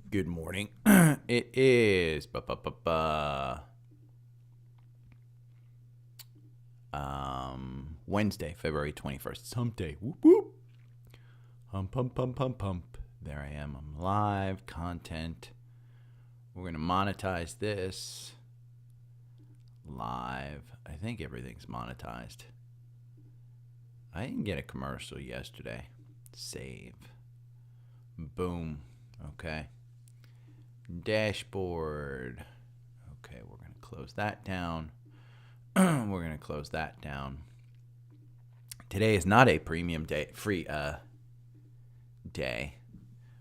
Good morning. It is Wednesday, February 21st. It's hump day. Whoop, whoop. Hump, hump, hump, hump, hump. There I am. I'm live. Content. We're going to monetize this. Live. I think everything's monetized. I didn't get a commercial yesterday. Save. Boom. Okay. Dashboard. Okay, we're going to close that down. We're going to close that down. Today is not a premium day, free day,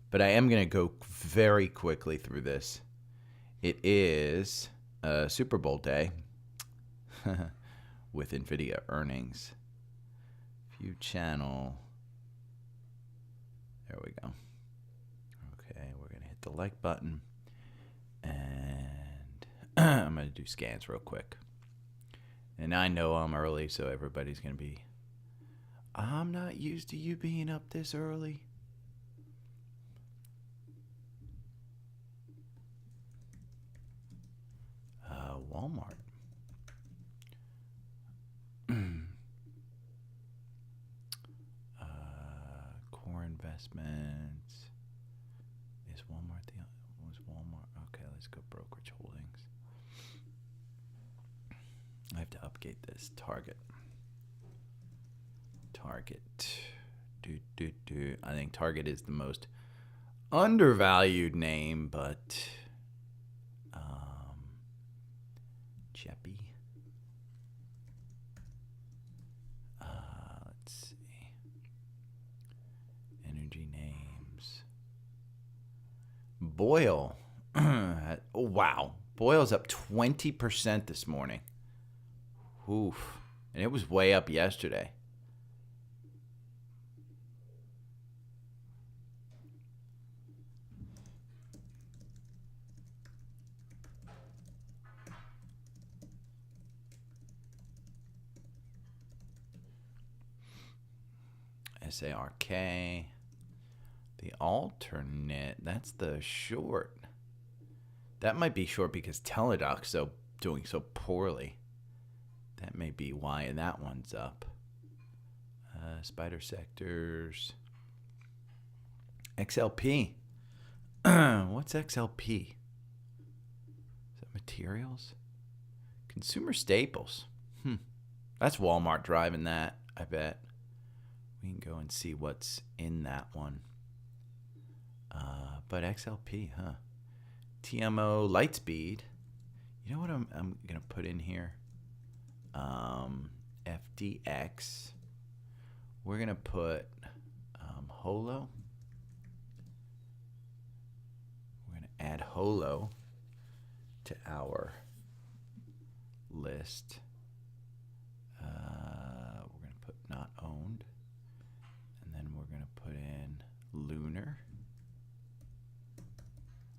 but I am going to go very quickly through this. It is Super Bowl day with NVIDIA earnings. View channel. There we go. Okay, we're going to hit the like button. And I'm going to do scans real quick. And I know I'm early, so everybody's going to be, I'm not used to you being up this early. Walmart. Core investments. Is Walmart was Walmart? Okay, let's go brokerage holdings. I have to update this. Target. I think Target is the most undervalued name, but Jeppy. Let's see. Energy names. Boyle. Oh, wow. Boyle's up 20% this morning. Oof. And it was way up yesterday. SARK. The alternate. That's the short. That might be short because Teladoc's doing so poorly. That may be why that one's up. Spider sectors. XLP. What's XLP? Is that materials? Consumer staples. That's Walmart driving that, I bet. We can go and see what's in that one. But XLP, huh? TMO Lightspeed. You know what I'm going to put in here? FDX. We're going to put Holo. We're going to add Holo to our list. We're going to put not owned. And then we're going to put in Lunar.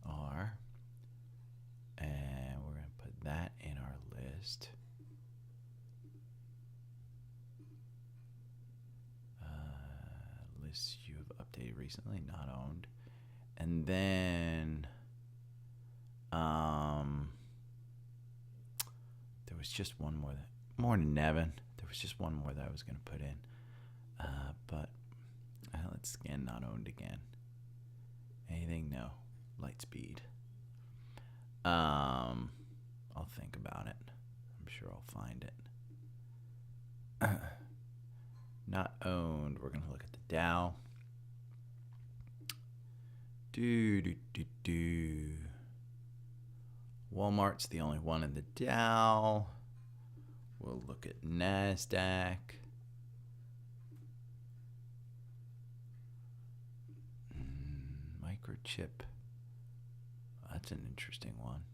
R. And we're going to put that in our list. Lists you have updated recently, not owned. And then there was just one more. More than Nevin. There was just one more that I was going to put in. But let's scan not owned again. Anything? No. Lightspeed. I'll think about it. I'm sure I'll find it. Not owned. We're going to look at the Dow. Walmart's the only one in the Dow. We'll look at NASDAQ. Microchip. That's an interesting one.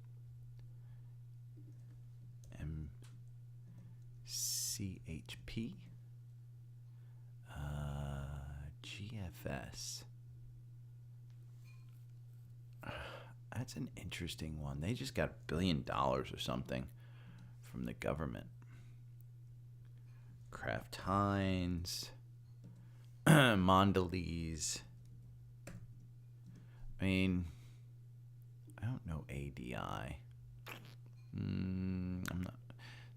MCHP. GFS. That's an interesting one. They just got $1 billion or something from the government. Kraft Heinz. Mondelez. I mean, I don't know ADI. I'm not.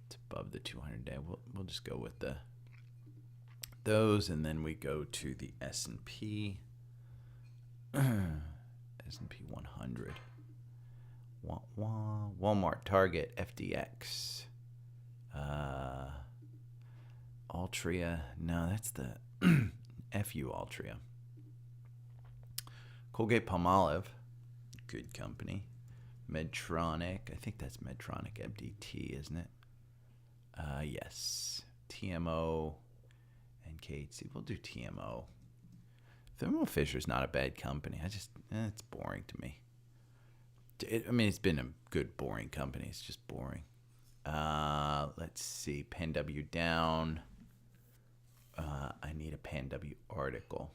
It's above the 200-day. We'll just go with those, and then we go to the S&P. S&P 100. Walmart, Target, FDX. Altria. No, that's the FU Altria. Colgate Palmolive. Good company. Medtronic. I think that's Medtronic MDT, isn't it? Yes. TMO and KHC. We'll do TMO. Thermo Fisher's not a bad company. It's boring to me. It's been a good, boring company. It's just boring. Let's see. PanW down. I need a PanW article.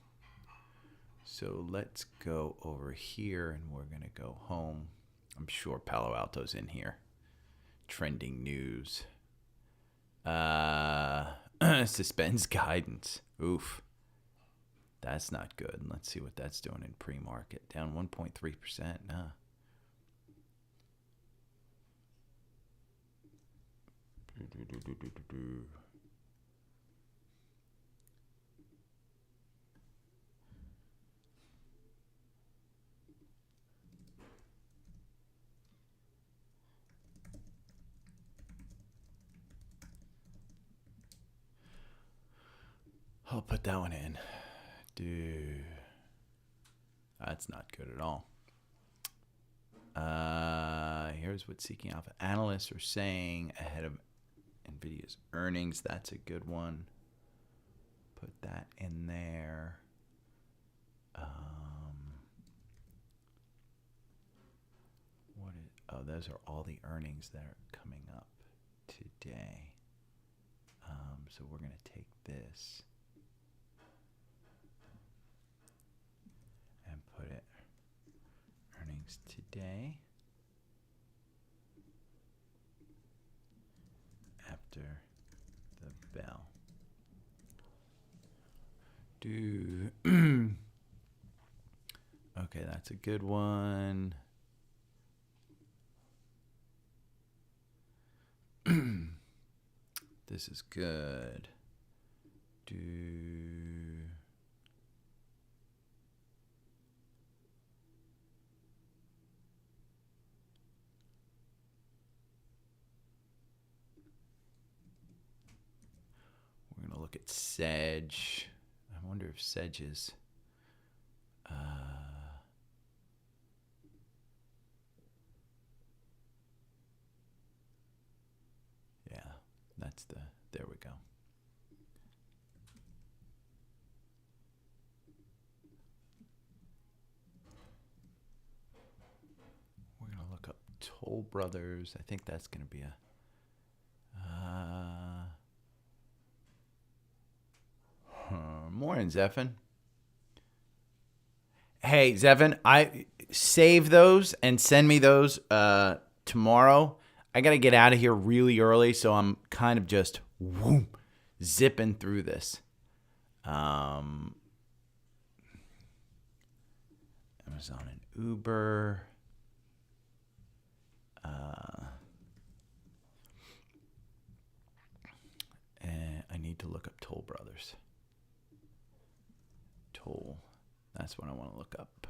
So let's go over here, and we're going to go home. I'm sure Palo Alto's in here. Trending news. Suspends guidance. Oof. That's not good. Let's see what that's doing in pre-market. Down 1.3%. Nah. I'll put that one in. Dude. That's not good at all. Here's what Seeking Alpha analysts are saying ahead of NVIDIA's earnings. That's a good one. Put that in there. Those are all the earnings that are coming up today. So we're going to take this and put it earnings today after the bell. Okay, that's a good one. This is good. We're going to look at Sedge. I wonder if Sedge is... That's there we go. We're going to look up Toll Brothers. I think that's going to be a... Morning, Zephin. Hey, Zephin, I save those and send me those tomorrow. I got to get out of here really early, so I'm kind of just zipping through this. Amazon and Uber. And I need to look up Toll Brothers. Toll. That's what I want to look up.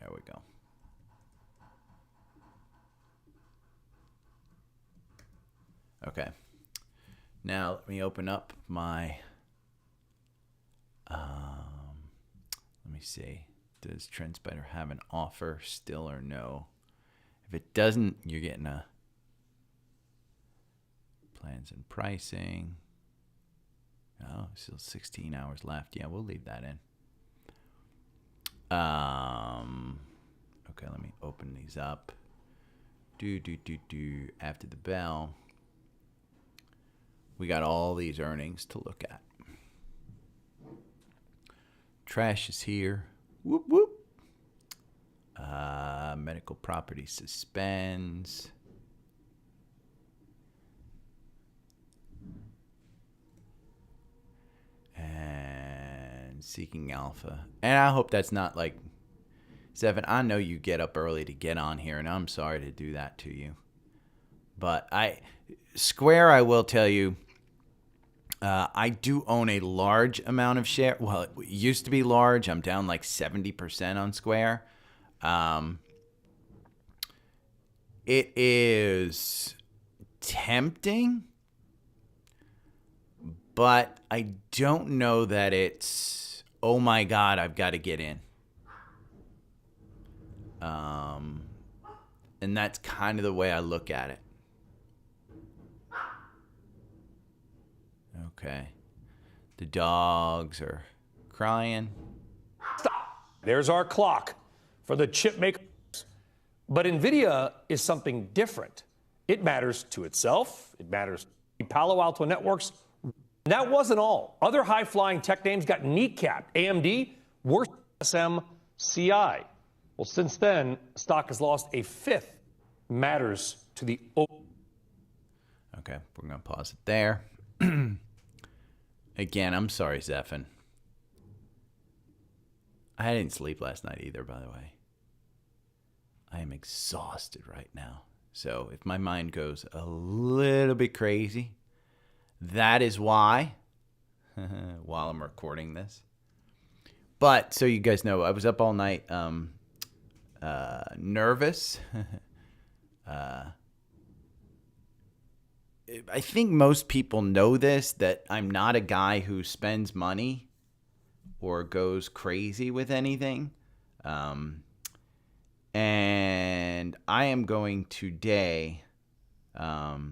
There we go. Okay. Now let me open up my, let me see. Does TrendSpider have an offer still or no? If it doesn't, you're getting a plans and pricing. Oh, still 16 hours left. Yeah, we'll leave that in. Okay, let me open these up. After the bell, we got all these earnings to look at. Trash is here. Whoop, whoop. Medical property suspends. And Seeking Alpha. And I hope that's not like, Zevin, I know you get up early to get on here, and I'm sorry to do that to you. But Square, I will tell you, I do own a large amount of share. Well, it used to be large. I'm down like 70% on Square. It is tempting, but I don't know that it's, oh my God, I've got to get in. And that's kind of the way I look at it. Okay. The dogs are crying. Stop. There's our clock for the chip makers. But NVIDIA is something different. It matters to itself. It matters to Palo Alto Networks. And that wasn't all. Other high-flying tech names got kneecapped. AMD, worse SMCI. Well, since then, stock has lost a fifth. Matters to the... Okay, we're going to pause it there. Again, I'm sorry, Zephin. I didn't sleep last night either, by the way. I am exhausted right now. So if my mind goes a little bit crazy, that is why, while I'm recording this. But so you guys know, I was up all night, nervous. I think most people know this, that I'm not a guy who spends money or goes crazy with anything. And I am going today to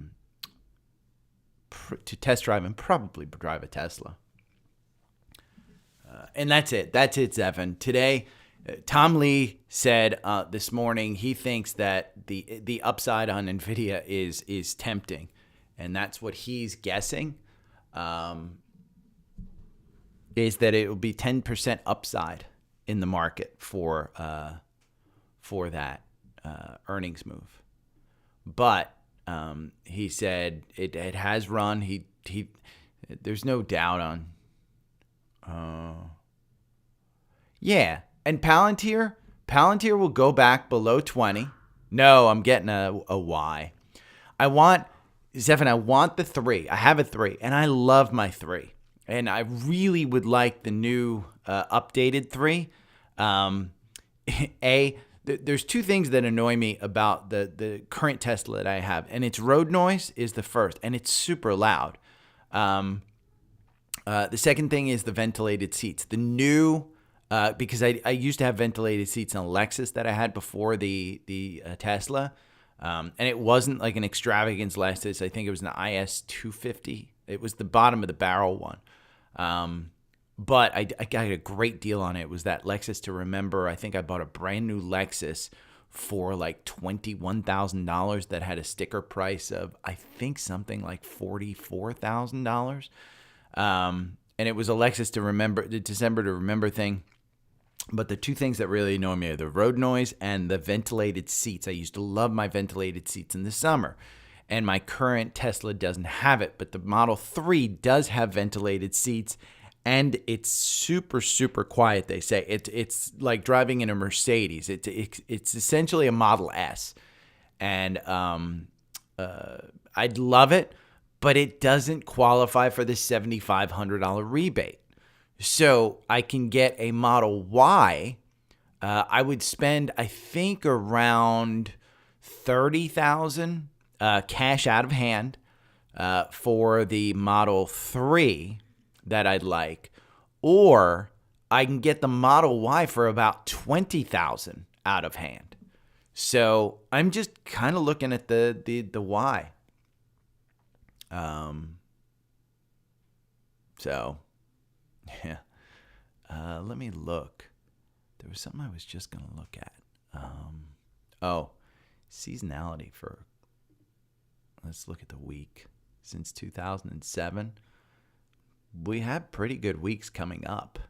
test drive and probably drive a Tesla. And that's it. That's it, Zevin. Today, Tom Lee said this morning he thinks that the upside on NVIDIA is tempting. And that's what he's guessing, is that it will be 10% upside in the market for that earnings move. But he said it has run. He there's no doubt on. Yeah, and Palantir will go back below 20. No, I'm getting a Y. Zephin, I want the 3. I have a 3, and I love my 3. And I really would like the new updated 3. There's two things that annoy me about the current Tesla that I have, and it's road noise is the first, and it's super loud. The second thing is the ventilated seats. The new, because I used to have ventilated seats on a Lexus that I had before the Tesla. And it wasn't like an extravagance Lexus. I think it was an IS 250. It was the bottom of the barrel one. But I got a great deal on it. It was that Lexus to Remember. I think I bought a brand new Lexus for like $21,000 that had a sticker price of, I think, something like $44,000. And it was a Lexus to Remember, the December to Remember thing. But the two things that really annoy me are the road noise and the ventilated seats. I used to love my ventilated seats in the summer, and my current Tesla doesn't have it. But the Model 3 does have ventilated seats, and it's super, super quiet, they say. It's like driving in a Mercedes. It's essentially a Model S. And I'd love it, but it doesn't qualify for the $7,500 rebate. So I can get a Model Y. I would spend, I think, around $30,000 cash out of hand for the Model 3 that I'd like, or I can get the Model Y for about $20,000 out of hand. So I'm just kind of looking at the Y. So. Yeah. Let me look. There was something I was just going to look at. Seasonality for, let's look at the week. Since 2007, we have pretty good weeks coming up.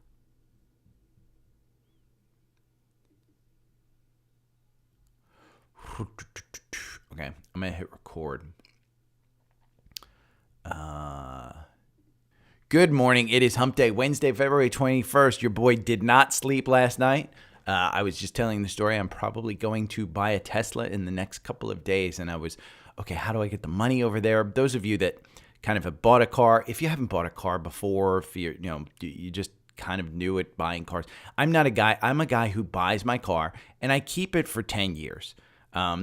Okay, I'm going to hit record. Good morning. It is Hump Day, Wednesday, February 21st. Your boy did not sleep last night. I was just telling the story. I'm probably going to buy a Tesla in the next couple of days. And I was, okay, how do I get the money over there? Those of you that kind of have bought a car, if you haven't bought a car before, if you just kind of new at buying cars. I'm not a guy. I'm a guy who buys my car and I keep it for 10 years.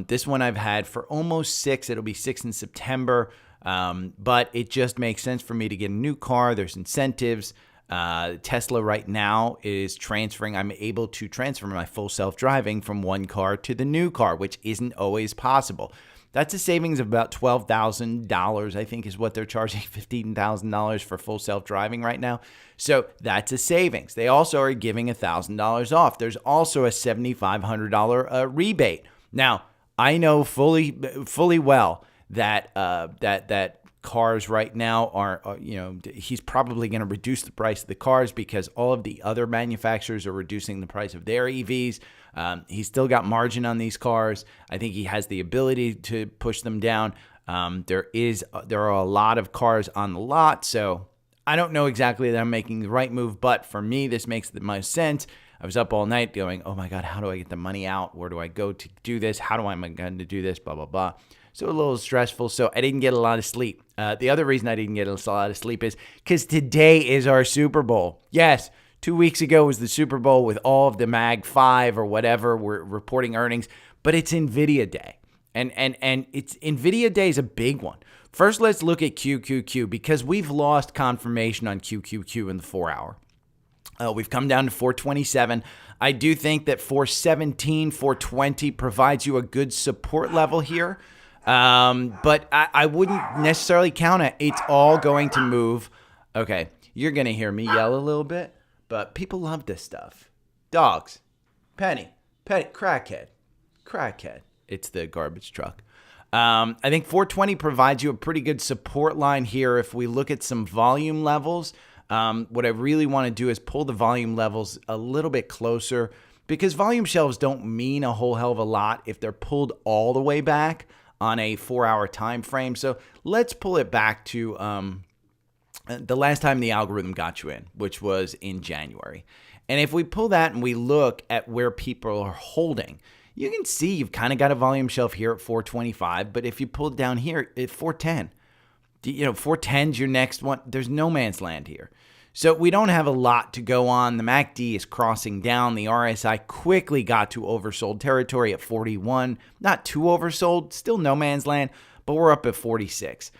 This one I've had for almost 6. It'll be 6 in September. But it just makes sense for me to get a new car. There's incentives. Tesla right now is transferring. I'm able to transfer my full self-driving from one car to the new car, which isn't always possible. That's a savings of about $12,000, I think is what they're charging, $15,000 for full self-driving right now. So that's a savings. They also are giving $1,000 off. There's also a $7,500 rebate. Now, I know fully well that cars right now are he's probably going to reduce the price of the cars because all of the other manufacturers are reducing the price of their EVs. He's still got margin on these cars. I think he has the ability to push them down. There are a lot of cars on the lot, so I don't know exactly that I'm making the right move, but for me, this makes the most sense. I was up all night going, oh my God, how do I get the money out? Where do I go to do this? How am I going to do this? Blah, blah, blah. So a little stressful. So I didn't get a lot of sleep. The other reason I didn't get a lot of sleep is because today is our Super Bowl. Yes, 2 weeks ago was the Super Bowl with all of the Mag 5 or whatever we're reporting earnings, but it's NVIDIA Day. And it's NVIDIA Day is a big one. First, let's look at QQQ because we've lost confirmation on QQQ in the 4-hour. We've come down to 427. I do think that 417, 420 provides you a good support level here. But I wouldn't necessarily count it. It's all going to move. Okay, you're going to hear me yell a little bit, but people love this stuff. Dogs, Penny, crackhead. It's the garbage truck. I think 420 provides you a pretty good support line here. If we look at some volume levels, what I really want to do is pull the volume levels a little bit closer because volume shelves don't mean a whole hell of a lot if they're pulled all the way back on a 4-hour time frame. So let's pull it back to the last time the algorithm got you in, which was in January. And if we pull that and we look at where people are holding, you can see you've kind of got a volume shelf here at 425, but if you pull it down here at 410, 410's your next one. There's no man's land here. So we don't have a lot to go on. The MACD is crossing down. The RSI quickly got to oversold territory at 41. Not too oversold, still no man's land, but we're up at 46.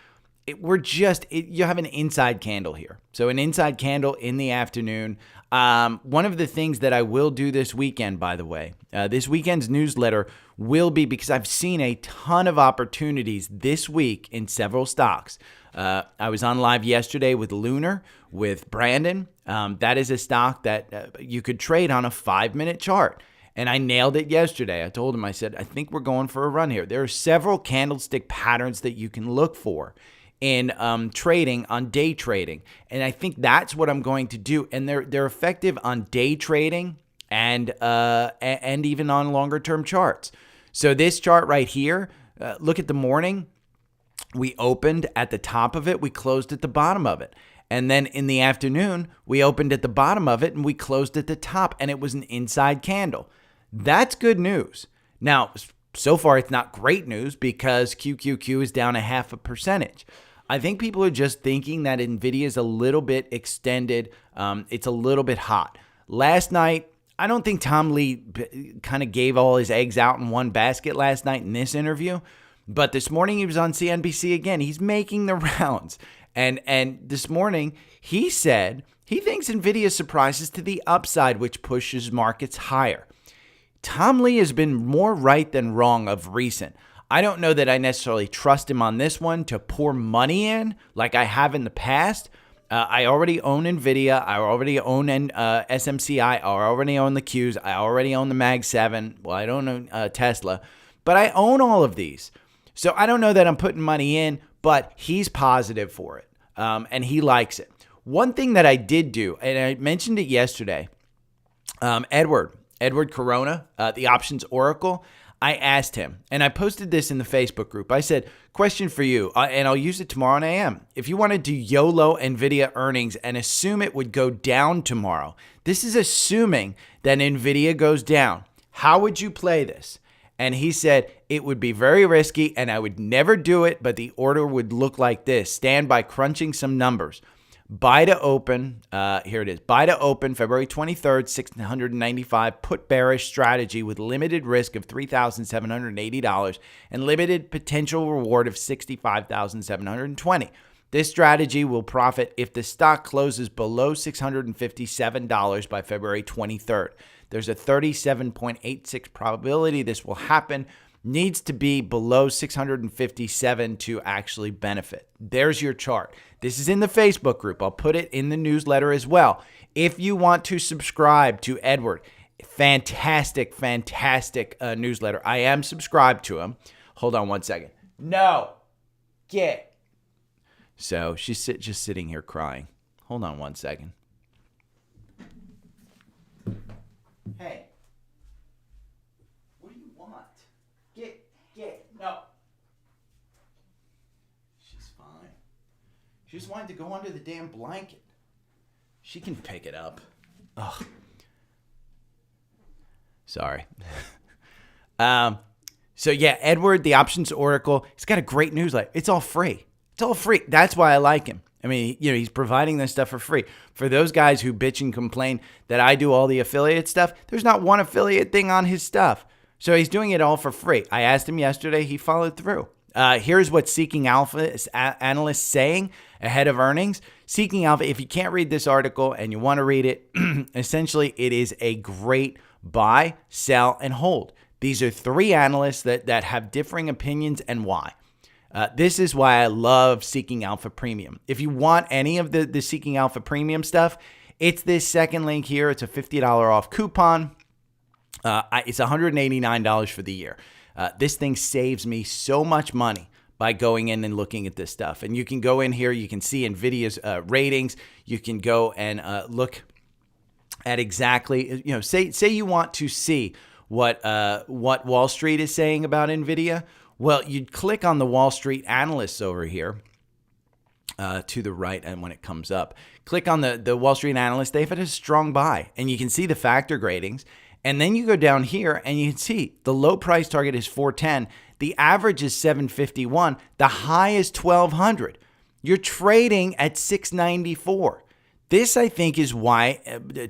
You have an inside candle here. So an inside candle in the afternoon. One of the things that I will do this weekend, by the way, this weekend's newsletter will be because I've seen a ton of opportunities this week in several stocks. I was on live yesterday with Lunar, with Brandon. That is a stock that you could trade on a 5-minute chart. And I nailed it yesterday. I told him, I said, I think we're going for a run here. There are several candlestick patterns that you can look for in trading on day trading. And I think that's what I'm going to do. And they're effective on day trading and even on longer term charts. So this chart right here, look at the morning. We opened at the top of it. We closed at the bottom of it. And then in the afternoon, we opened at the bottom of it and we closed at the top. And it was an inside candle. That's good news. Now, so far, it's not great news because QQQ is down 0.5%. I think people are just thinking that NVIDIA is a little bit extended. It's a little bit hot. Last night, I don't think Tom Lee kind of gave all his eggs out in one basket last night in this interview. But this morning he was on CNBC again. He's making the rounds. And this morning he said he thinks NVIDIA surprises to the upside, which pushes markets higher. Tom Lee has been more right than wrong of recent. I don't know that I necessarily trust him on this one to pour money in like I have in the past. I already own NVIDIA. I already own SMCI. I already own the Qs. I already own the Mag 7. Well, I don't own Tesla, but I own all of these. So I don't know that I'm putting money in, but he's positive for it, and he likes it. One thing that I did do, and I mentioned it yesterday, Edward Corona, the options oracle, I asked him, and I posted this in the Facebook group. I said, question for you, and I'll use it tomorrow on AM. If you wanted to YOLO NVIDIA earnings and assume it would go down tomorrow, this is assuming that NVIDIA goes down. How would you play this? And he said, it would be very risky and I would never do it, but the order would look like this. Stand by crunching some numbers. Buy to open, here it is. Buy to open February 23rd, 695, put bearish strategy with limited risk of $3,780 and limited potential reward of $65,720. This strategy will profit if the stock closes below $657 by February 23rd. There's a 37.86 probability this will happen. Needs to be below 657 to actually benefit. There's your chart. This is in the Facebook group. I'll put it in the newsletter as well. If you want to subscribe to Edward, fantastic newsletter. I am subscribed to him. Hold on one second. No, get. So she's just sitting here crying. Hold on one second. Hey. No. She's fine. She just wanted to go under the damn blanket. She can pick it up. Ugh. Sorry. So yeah, Edward, the Options Oracle, he's got a great newsletter. It's all free. It's all free. That's why I like him. I mean, he's providing this stuff for free. For those guys who bitch and complain that I do all the affiliate stuff, there's not one affiliate thing on his stuff. So he's doing it all for free. I asked him yesterday. He followed through. Here's what Seeking Alpha analysts saying ahead of earnings. Seeking Alpha, if you can't read this article and you want to read it, essentially it is a great buy, sell, and hold. These are three analysts that have differing opinions and why. This is why I love Seeking Alpha Premium. If you want any of the Seeking Alpha Premium stuff, it's this second link here. It's a $50 off coupon. It's $189 for the year. This thing saves me so much money by going in and looking at this stuff. And you can go in here. You can see NVIDIA's ratings. You can go and look at exactly, say you want to see what Wall Street is saying about NVIDIA. Well, you'd click on the Wall Street analysts over here to the right, and when it comes up, click on the Wall Street analysts. They've had a strong buy, and you can see the factor gradings. And then you go down here and you can see the low price target is 410. The average is 751. The high is 1200. You're trading at 694. This, I think, is why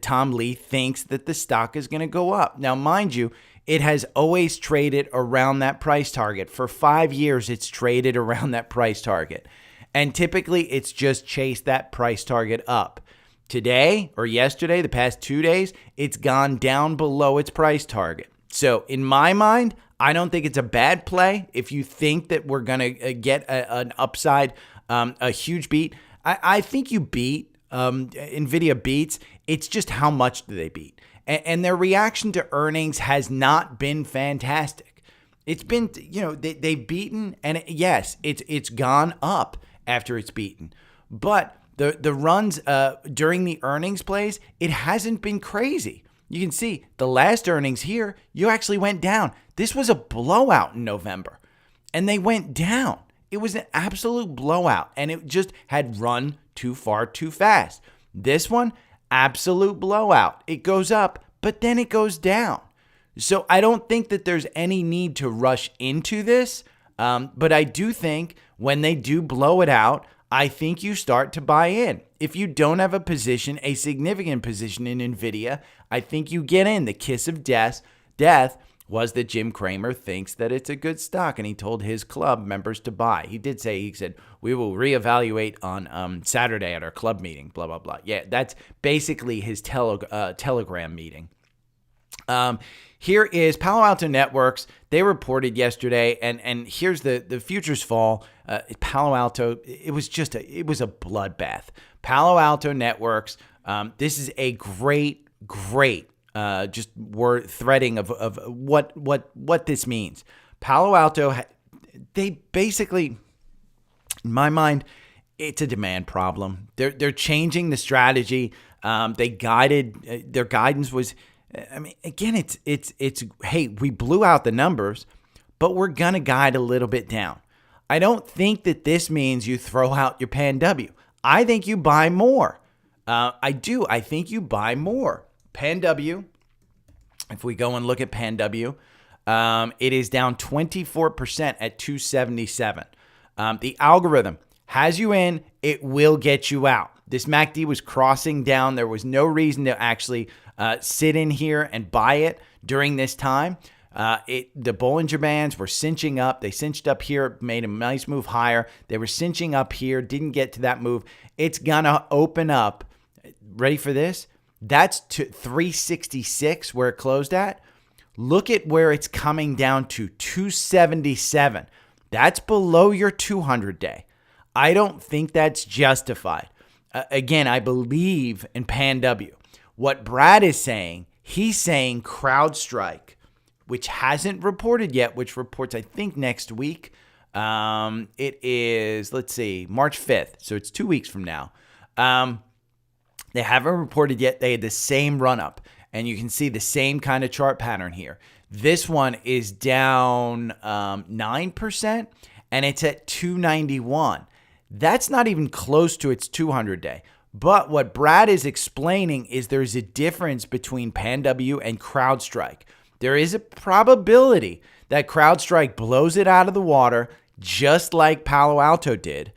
Tom Lee thinks that the stock is going to go up. Now, mind you, it has always traded around that price target. For 5 years, it's traded around that price target. And typically, it's just chased that price target up. Today or yesterday, the past 2 days, it's gone down below its price target. So in my mind, I don't think it's a bad play. If you think that we're going to get an upside, a huge beat, I think you beat. NVIDIA beats. It's just how much do they beat? And their reaction to earnings has not been fantastic. It's been, they've beaten, and yes, it's gone up after it's beaten. But the runs during the earnings plays, it hasn't been crazy. You can see the last earnings here, you actually went down. This was a blowout in November, and they went down. It was an absolute blowout, and it just had run too far too fast. This one, absolute blowout. It goes up, but then it goes down. So I don't think that there's any need to rush into this, but I do think when they do blow it out, I think you start to buy in. If you don't have a position, a significant position in NVIDIA, I think you get in. The kiss of death was that Jim Cramer thinks that it's a good stock, and he told his club members to buy. He said, we will reevaluate on Saturday at our club meeting, blah, blah, blah. Yeah, that's basically his Telegram meeting. Here is Palo Alto Networks. They reported yesterday, and here's the futures fall. Palo Alto, it was a bloodbath. Palo Alto Networks, this is a great just word threading of what this means. Palo Alto, they basically, in my mind, it's a demand problem. They're changing the strategy. Their guidance was I mean, again, it's hey, we blew out the numbers, but we're going to guide a little bit down. I don't think that this means you throw out your Pan W. I think you buy more. I do. I think you buy more. Pan W, if we go and look at Pan W, it is down 24% at 277. The algorithm has you in, it will get you out. This MACD was crossing down. There was no reason to actually sit in here and buy it during this time. The Bollinger Bands were cinching up. They cinched up here, made a nice move higher. They were cinching up here, didn't get to that move. It's going to open up. Ready for this? That's to 366 where it closed at. Look at where it's coming down to 277. That's below your 200-day. I don't think that's justified. Again, I believe in Pan W. What Brad is saying, he's saying CrowdStrike, which hasn't reported yet, which reports, I think, next week. It is, let's see, March 5th. So it's 2 weeks from now. They haven't reported yet. They had the same run up, and you can see the same kind of chart pattern here. This one is down 9%, and it's at 291. That's not even close to its 200-day. But what Brad is explaining is there's a difference between Pan W and CrowdStrike. There is a probability that CrowdStrike blows it out of the water just like Palo Alto did,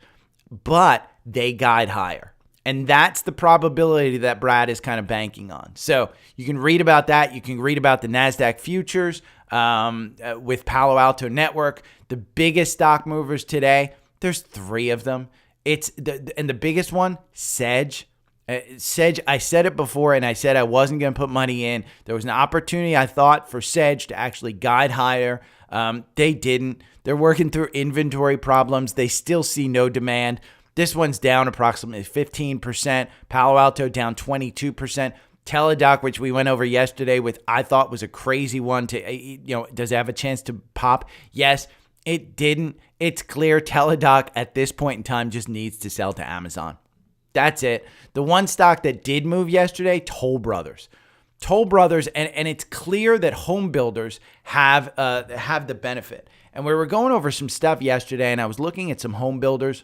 but they guide higher. And that's the probability that Brad is kind of banking on. So you can read about that. You can read about the NASDAQ futures with Palo Alto Network. The biggest stock movers today, there's 3 of them. And the biggest one, Sedge. Sedge, I said it before, and I said I wasn't going to put money in. There was an opportunity, I thought, for Sedge to actually guide higher. They didn't. They're working through inventory problems. They still see no demand. This one's down approximately 15%. Palo Alto down 22%. Teladoc, which we went over yesterday with, I thought was a crazy one to, does it have a chance to pop? Yes, it didn't. It's clear Teladoc at this point in time just needs to sell to Amazon. That's it. The one stock that did move yesterday, Toll Brothers. Toll Brothers, and it's clear that home builders have the benefit. And we were going over some stuff yesterday, and I was looking at some home builders,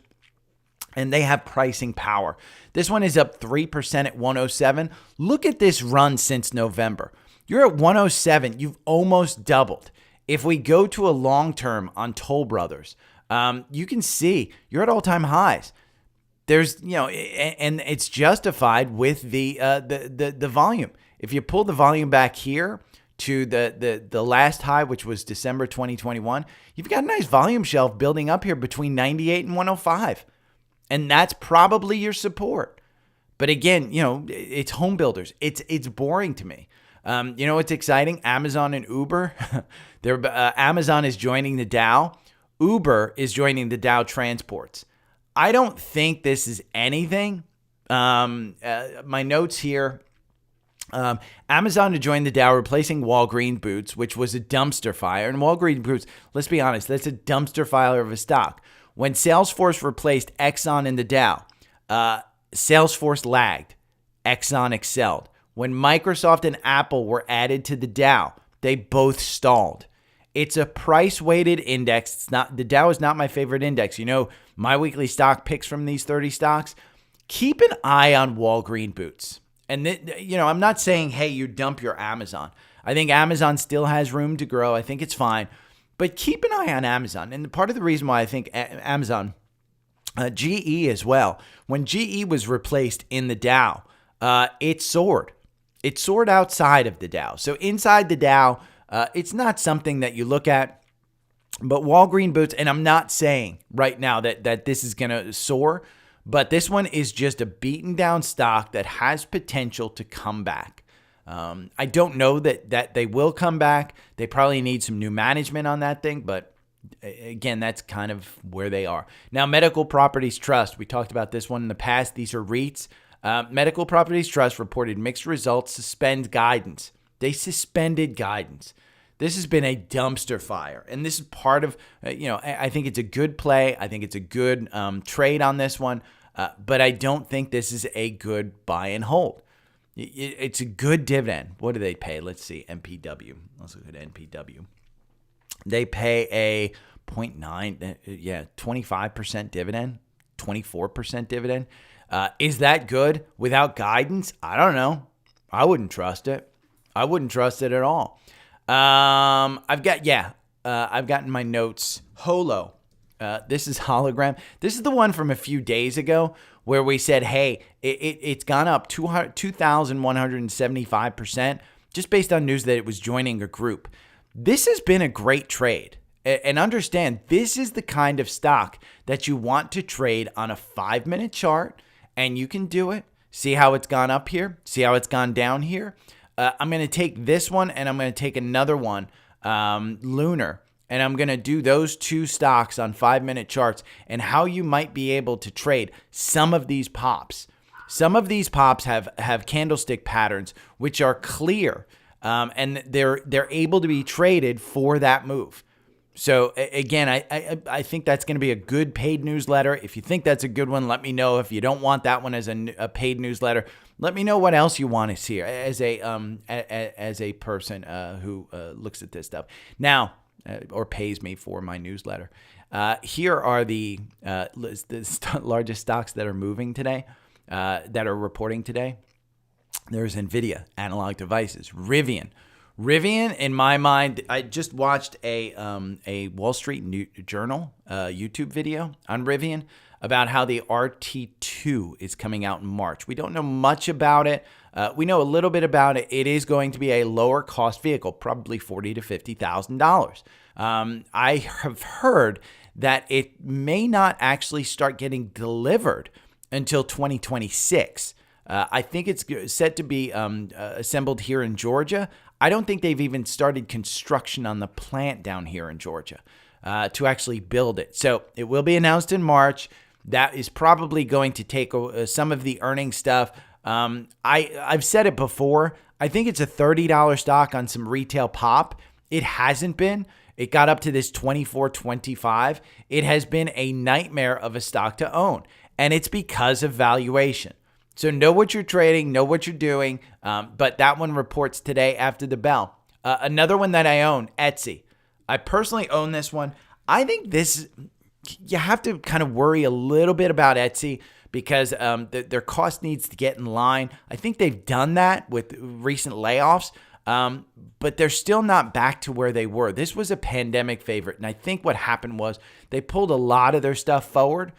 and they have pricing power. This one is up 3% at 107. Look at this run since November. You're at 107. You've almost doubled. If we go to a long term on Toll Brothers, you can see you're at all-time highs. There's, and it's justified with the volume. If you pull the volume back here to the last high, which was December 2021, you've got a nice volume shelf building up here between 98 and 105. And that's probably your support. But again, it's home builders. It's boring to me. What's exciting? Amazon and Uber. Amazon is joining the Dow. Uber is joining the Dow Transports. I don't think this is anything. My notes here. Amazon to join the Dow, replacing Walgreens Boots, which was a dumpster fire. And Walgreens Boots, let's be honest, that's a dumpster fire of a stock. When Salesforce replaced Exxon in the Dow, Salesforce lagged. Exxon excelled. When Microsoft and Apple were added to the Dow, they both stalled. It's a price-weighted index. It's not, the Dow is not my favorite index. My weekly stock picks from these 30 stocks. Keep an eye on Walgreens Boots. And, I'm not saying, hey, you dump your Amazon. I think Amazon still has room to grow. I think it's fine. But keep an eye on Amazon. And part of the reason why I think Amazon, GE as well, when GE was replaced in the Dow, it soared. It soared outside of the Dow. So inside the Dow, it's not something that you look at. But Walgreens Boots, and I'm not saying right now that this is going to soar, but this one is just a beaten down stock that has potential to come back. I don't know that they will come back. They probably need some new management on that thing, but again, that's kind of where they are. Now, Medical Properties Trust, we talked about this one in the past. These are REITs. Medical Properties Trust reported mixed results, suspend guidance. They suspended guidance. This has been a dumpster fire, and this is part of, I think it's a good play. I think it's a good trade on this one, but I don't think this is a good buy and hold. It's a good dividend. What do they pay? Let's see. NPW. Let's look at NPW. They pay a 0.9, 25% dividend, 24% dividend. Is that good without guidance? I don't know. I wouldn't trust it. I wouldn't trust it at all. I've gotten my notes. Holo. This is hologram. This is the one from a few days ago where we said, hey, it's gone up 2,175% just based on news that it was joining a group. This has been a great trade. And understand, this is the kind of stock that you want to trade on a 5-minute chart, and you can do it. See how it's gone up here? See how it's gone down here? I'm going to take this one, and I'm going to take another one, Lunar, and I'm going to do those two stocks on 5-minute charts and how you might be able to trade some of these pops. Some of these pops have candlestick patterns which are clear, and they're able to be traded for that move. So again, I think that's going to be a good paid newsletter. If you think that's a good one, let me know. If you don't want that one as a paid newsletter, let me know what else you want to see as a person who looks at this stuff now or pays me for my newsletter. Here are the largest stocks that are moving today, that are reporting today. There's NVIDIA, Analog Devices, Rivian, in my mind, I just watched a Wall Street Journal YouTube video on Rivian about how the RT2 is coming out in March. We don't know much about it. We know a little bit about it. It is going to be a lower cost vehicle, probably $40,000 to $50,000. I have heard that it may not actually start getting delivered until 2026. I think it's set to be assembled here in Georgia. I don't think they've even started construction on the plant down here in Georgia to actually build it. So it will be announced in March. That is probably going to take some of the earnings stuff. I've said it before. I think it's a $30 stock on some retail pop. It hasn't been. It got up to this $24.25. It has been a nightmare of a stock to own, and it's because of valuation. So know what you're trading, know what you're doing, but that one reports today after the bell. Another one that I own, Etsy. I personally own this one. I think you have to kind of worry a little bit about Etsy because their cost needs to get in line. I think they've done that with recent layoffs, but they're still not back to where they were. This was a pandemic favorite, and I think what happened was they pulled a lot of their stuff forward.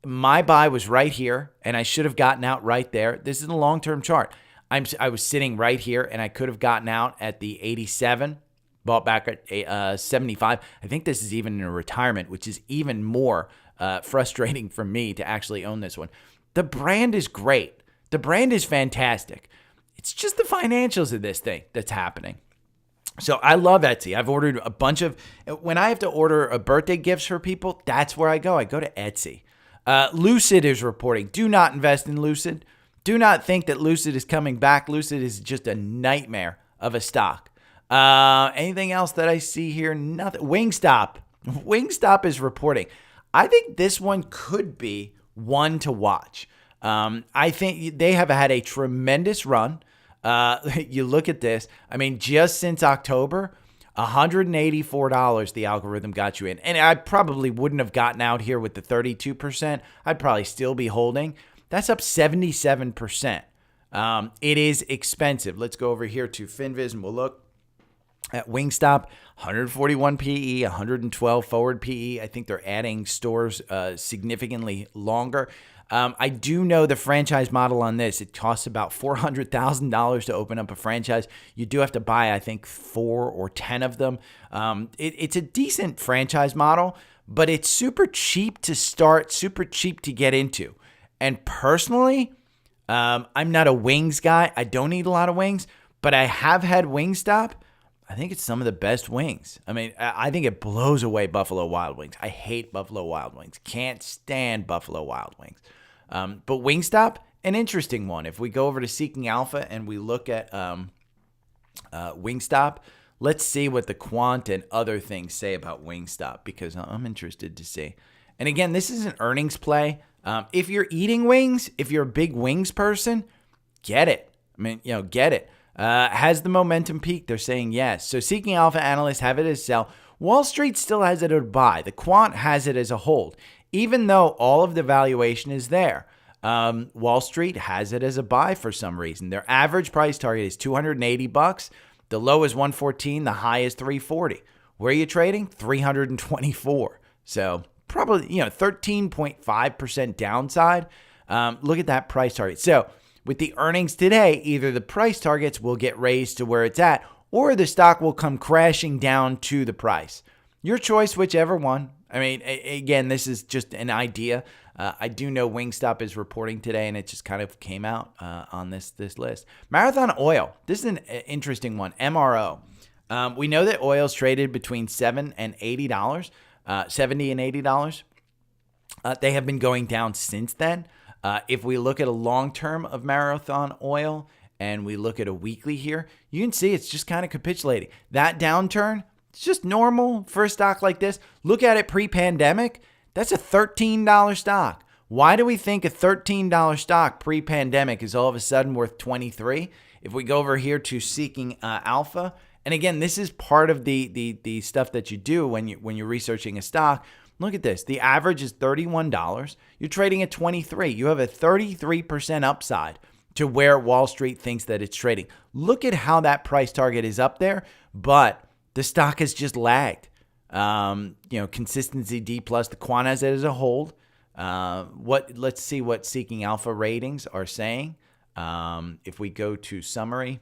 My buy was right here, and I should have gotten out right there. This is a long-term chart. I was sitting right here, and I could have gotten out at the 87, bought back at 75. I think this is even in a retirement, which is even more frustrating for me to actually own this one. The brand is great. The brand is fantastic. It's just the financials of this thing that's happening. So I love Etsy. I've ordered a bunch of, when I have to order birthday gifts for people, that's where I go. I go to Etsy. Lucid is reporting. Do not invest in Lucid. Do not think that Lucid is coming back. Lucid is just a nightmare of a stock. Anything else that I see here? Nothing. Wingstop. Wingstop is reporting. I think this one could be one to watch. I think they have had a tremendous run. You look at this. I mean, just since October, $184 the algorithm got you in. And I probably wouldn't have gotten out here with the 32%. I'd probably still be holding. That's up 77%. It is expensive. Let's go over here to FinViz and we'll look at Wingstop. 141 PE, 112 forward PE. I think they're adding stores significantly longer. I do know the franchise model on this. It costs about $400,000 to open up a franchise. You do have to buy, I think, 4 or 10 of them. It's a decent franchise model, but it's super cheap to start, super cheap to get into. And personally, I'm not a wings guy. I don't eat a lot of wings, but I have had Wingstop. I think it's some of the best wings. I mean, I think it blows away Buffalo Wild Wings. I hate Buffalo Wild Wings. Can't stand Buffalo Wild Wings. But Wingstop, an interesting one. If we go over to Seeking Alpha and we look at Wingstop, let's see what the quant and other things say about Wingstop because I'm interested to see. And again, this is an earnings play. If you're eating wings, if you're a big wings person, get it. I mean, get it. Has the momentum peaked? They're saying yes. So Seeking Alpha analysts have it as sell. Wall Street still has it as a buy. The quant has it as a hold, even though all of the valuation is there. Wall Street has it as a buy for some reason. Their average price target is $280. The low is 114. The high is 340. Where are you trading? 324. So probably 13.5% downside. Look at that price target. So with the earnings today, either the price targets will get raised to where it's at, or the stock will come crashing down to the price. Your choice, whichever one. I mean, again, this is just an idea. I do know Wingstop is reporting today, and it just kind of came out on this list. Marathon Oil. This is an interesting one. MRO. We know that oil's traded between $7 and $80, $70 and $80. They have been going down since then. If we look at a long term of Marathon Oil and we look at a weekly here, you can see it's just kind of capitulating. That downturn, it's just normal for a stock like this. Look at it pre-pandemic. That's a $13 stock. Why do we think a $13 stock pre-pandemic is all of a sudden worth $23? If we go over here to Seeking Alpha, and again, this is part of the stuff that you do when you're researching a stock. Look at this. The average is $31. You're trading at 23. You have a 33% upside to where Wall Street thinks that it's trading. Look at how that price target is up there, but the stock has just lagged. Consistency D+, the quant has it as a hold. Let's see what Seeking Alpha ratings are saying. If we go to summary,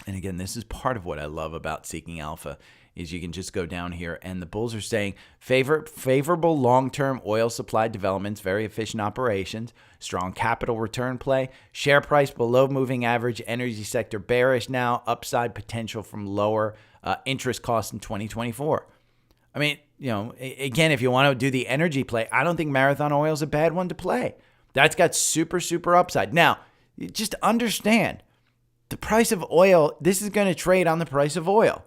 and again, this is part of what I love about Seeking Alpha, is you can just go down here, and the bulls are saying favorable long-term oil supply developments, very efficient operations, strong capital return play, share price below moving average, energy sector bearish now, upside potential from lower interest costs in 2024. I mean, again, if you want to do the energy play, I don't think Marathon Oil is a bad one to play. That's got super, super upside. Now, just understand, the price of oil, this is going to trade on the price of oil.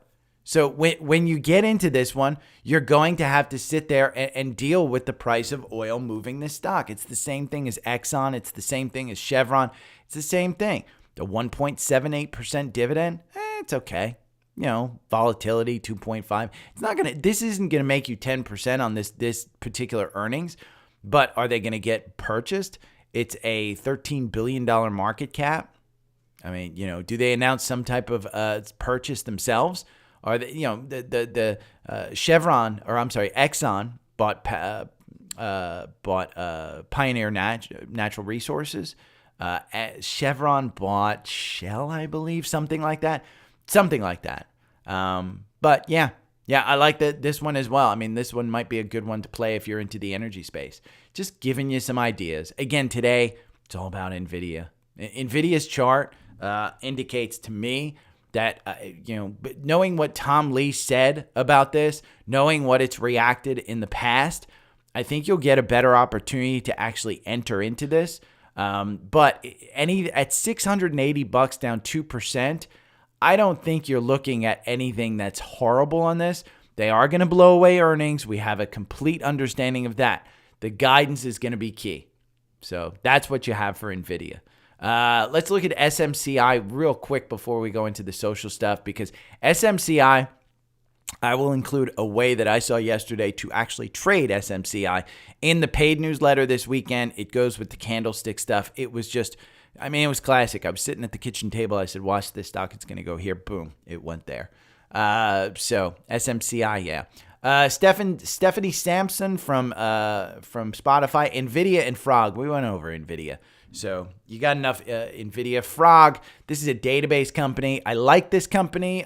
So when you get into this one, you're going to have to sit there and deal with the price of oil moving this stock. It's the same thing as Exxon. It's the same thing as Chevron. It's the same thing. The 1.78% dividend, it's okay. Volatility 2.5. This isn't going to make you 10% on this particular earnings, but are they going to get purchased? It's a $13 billion market cap. I mean, do they announce some type of purchase themselves? Are they, Exxon bought Pioneer Natural Resources. Chevron bought Shell, I believe, something like that. But yeah, I like this one as well. I mean, this one might be a good one to play if you're into the energy space. Just giving you some ideas. Again, today, it's all about NVIDIA. NVIDIA's chart indicates to me that, knowing what Tom Lee said about this, knowing what it's reacted in the past, I think you'll get a better opportunity to actually enter into this. But at $680 down 2%, I don't think you're looking at anything that's horrible on this. They are going to blow away earnings. We have a complete understanding of that. The guidance is going to be key. So that's what you have for NVIDIA. Let's look at SMCI real quick before we go into the social stuff, because SMCI, I will include a way that I saw yesterday to actually trade SMCI in the paid newsletter this weekend. It goes with the candlestick stuff. It was just, it was classic. I was sitting at the kitchen table. I said, watch this stock. It's going to go here. Boom. It went there. So SMCI, yeah. Stephanie Sampson from Spotify, NVIDIA and Frog. We went over NVIDIA. So you got enough NVIDIA. Frog, this is a database company. I like this company.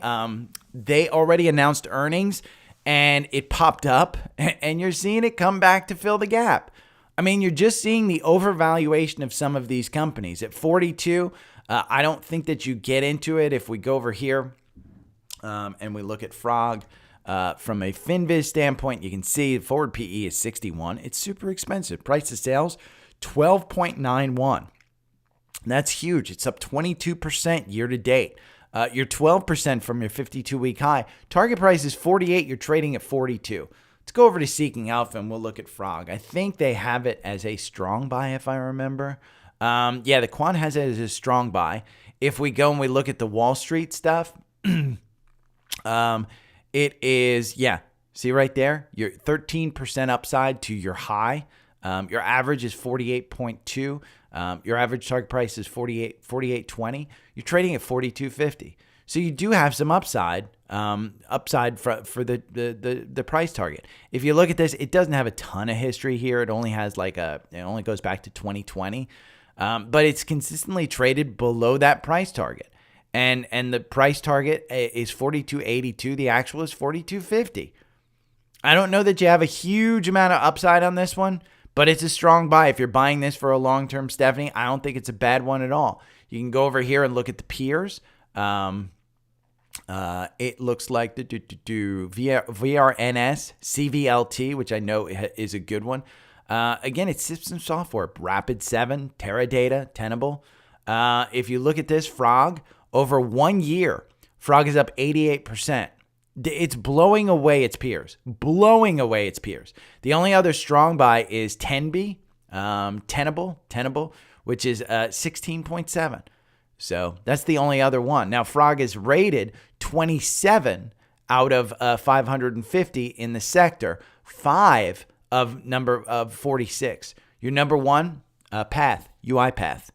They already announced earnings, and it popped up, and you're seeing it come back to fill the gap. I mean, you're just seeing the overvaluation of some of these companies. At 42, I don't think that you get into it. If we go over here and we look at Frog, from a FinViz standpoint, you can see the forward PE is 61. It's super expensive. Price to sales, 12.91. That's huge. It's up 22% year to date. You're 12% from your 52-week high. Target price is 48. You're trading at 42. Let's go over to Seeking Alpha and we'll look at Frog. I think they have it as a strong buy, if I remember. Yeah, the quant has it as a strong buy. If we go and we look at the Wall Street stuff, it is, yeah, see right there, you're 13% upside to your high. Your average is 48.2. Your average target price is 48.20. You're trading at 42.50. So you do have some upside, for the price target. If you look at this, it doesn't have a ton of history here. It only has it only goes back to 2020, but it's consistently traded below that price target, and the price target is 42.82. The actual is 42.50. I don't know that you have a huge amount of upside on this one, but it's a strong buy. If you're buying this for a long term, Stephanie, I don't think it's a bad one at all. You can go over here and look at the peers. It looks like the VRNS, CVLT, which I know is a good one. Again, it's system software. Rapid7, Teradata, Tenable. If you look at this, Frog, over 1 year, Frog is up 88%. It's blowing away its peers. Blowing away its peers. The only other strong buy is Tenby, Tenable, which is 16.7. So that's the only other one. Now, Frog is rated 27 out of 550 in the sector, 5 of 46. Your number one, Path, UiPath.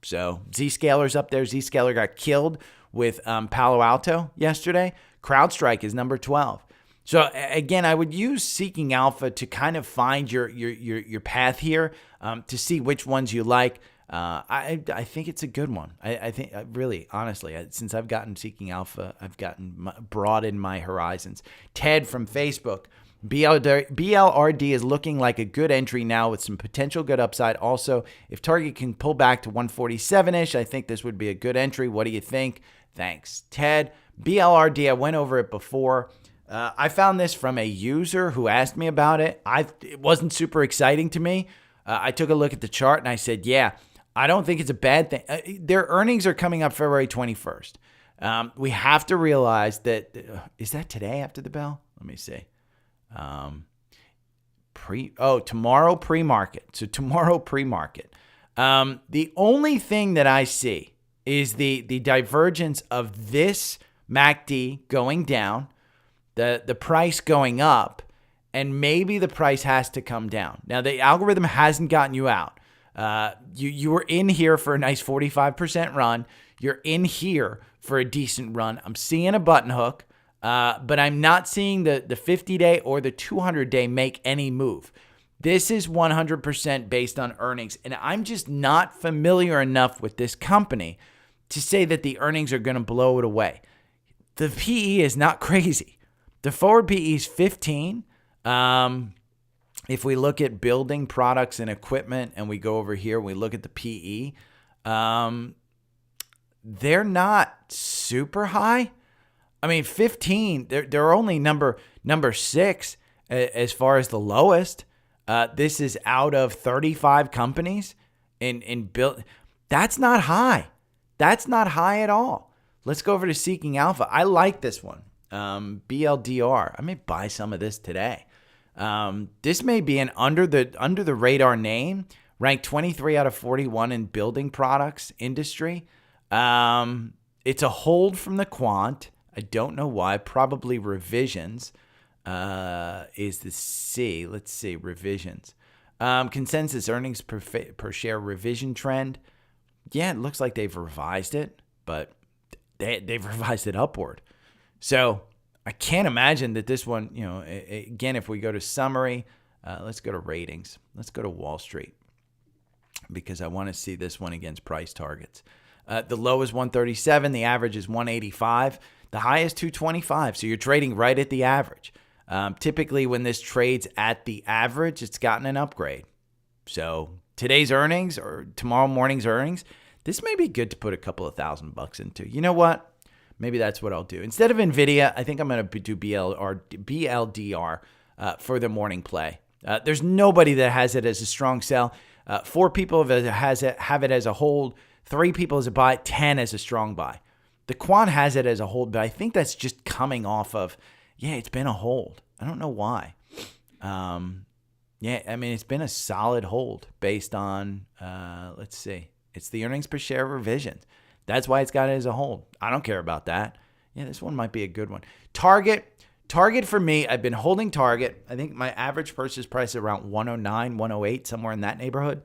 So Zscaler's up there. Zscaler got killed with Palo Alto yesterday. CrowdStrike is number 12. So again, I would use Seeking Alpha to kind of find your path here, to see which ones you like. I think it's a good one. I think really, honestly, since I've gotten Seeking Alpha, I've gotten broadened my horizons. Ted from Facebook, BLRD is looking like a good entry now with some potential good upside. Also, if Target can pull back to 147-ish, I think this would be a good entry. What do you think? Thanks, Ted. BLRD, I went over it before. I found this from a user who asked me about it. It wasn't super exciting to me. I took a look at the chart and I said, yeah, I don't think it's a bad thing. Their earnings are coming up February 21st. We have to realize that, is that today after the bell? Let me see. Tomorrow pre-market. So tomorrow pre-market. The only thing that I see is the divergence of this MACD going down, the price going up, and maybe the price has to come down. Now, the algorithm hasn't gotten you out. You were in here for a nice 45% run. You're in here for a decent run. I'm seeing a button hook, but I'm not seeing the 50-day or the 200-day make any move. This is 100% based on earnings, and I'm just not familiar enough with this company to say that the earnings are going to blow it away. The PE is not crazy. The forward PE is 15. If we look at building products and equipment and we go over here, we look at the PE, they're not super high. I mean, 15, they're only number 6 as far as the lowest. This is out of 35 companies in build. That's not high. That's not high at all. Let's go over to Seeking Alpha. I like this one. BLDR. I may buy some of this today. This may be an under the radar name, ranked 23 out of 41 in building products industry. It's a hold from the quant. I don't know why. Probably revisions is the C. Let's see, revisions. Consensus earnings per share revision trend. Yeah, it looks like they've revised it, but they've revised it upward. So I can't imagine that this one, again, if we go to summary, let's go to ratings. Let's go to Wall Street because I want to see this one against price targets. The low is 137. The average is 185. The high is 225. So you're trading right at the average. Typically, when this trades at the average, it's gotten an upgrade. So today's earnings or tomorrow morning's earnings, this may be good to put a couple of $1,000 into. You know what? Maybe that's what I'll do. Instead of NVIDIA, I think I'm going to do BLDR for the morning play. There's nobody that has it as a strong sell. 4 people have it as a hold. 3 people as a buy. 10 as a strong buy. The quant has it as a hold, but I think that's just coming off of, it's been a hold. I don't know why. Yeah, I mean, it's been a solid hold based on, let's see. It's the earnings per share revisions. That's why it's got it as a hold. I don't care about that. Yeah, this one might be a good one. Target for me, I've been holding Target. I think my average purchase price is around 109, 108, somewhere in that neighborhood.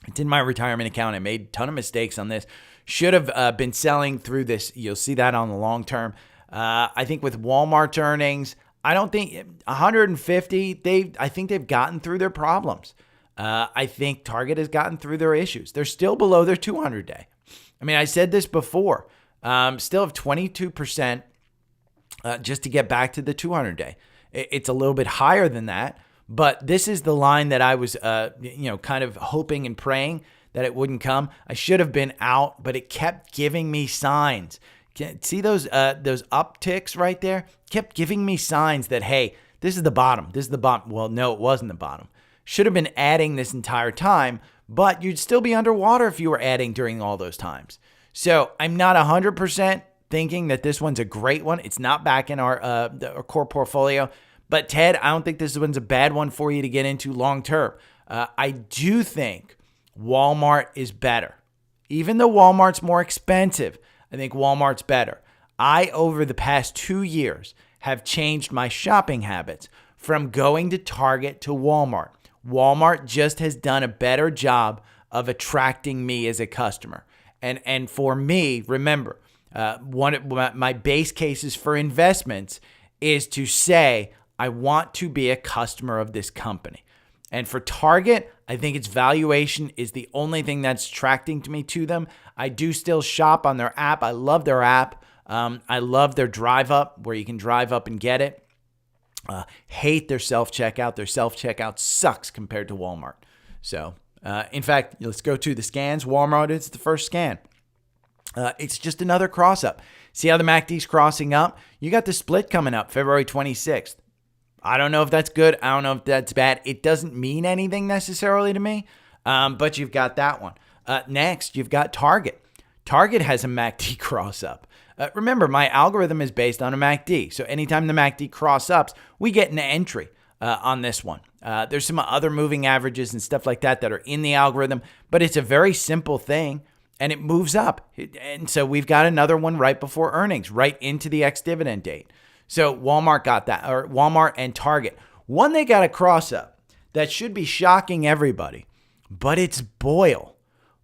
It's in my retirement account. I made a ton of mistakes on this. Should have been selling through this. You'll see that on the long term. I think with Walmart's earnings, I don't think 150, I think they've gotten through their problems. I think Target has gotten through their issues. They're still below their 200-day. I mean, I said this before. Still have 22% just to get back to the 200-day. It's a little bit higher than that, but this is the line that I was, kind of hoping and praying that it wouldn't come. I should have been out, but it kept giving me signs. See those upticks right there? Kept giving me signs that, hey, this is the bottom. This is the bottom. Well, no, it wasn't the bottom. Should have been adding this entire time, but you'd still be underwater if you were adding during all those times. So I'm not 100% thinking that this one's a great one. It's not back in our core portfolio. But Ted, I don't think this one's a bad one for you to get into long term. I do think Walmart is better. Even though Walmart's more expensive, I think Walmart's better. I, over the past 2 years, have changed my shopping habits from going to Target to Walmart. Walmart just has done a better job of attracting me as a customer. And for me, remember, one of my base cases for investments is to say, I want to be a customer of this company. And for Target, I think its valuation is the only thing that's attracting to me to them. I do still shop on their app. I love their app. I love their drive up where you can drive up and get it. Hate their self-checkout. Their self-checkout sucks compared to Walmart. So, in fact, let's go to the scans. Walmart is the first scan. It's just another cross up. See how the MACD's crossing up? You got the split coming up February 26th. I don't know if that's good. I don't know if that's bad. It doesn't mean anything necessarily to me, but you've got that one. Next, you've got Target. Target has a MACD cross up. Remember, my algorithm is based on a MACD. So anytime the MACD cross ups, we get an entry on this one. There's some other moving averages and stuff like that are in the algorithm, but it's a very simple thing and it moves up. And so we've got another one right before earnings, right into the ex-dividend date. So Walmart got that, or Walmart and Target. One they got a cross up that should be shocking everybody, but it's Boyle.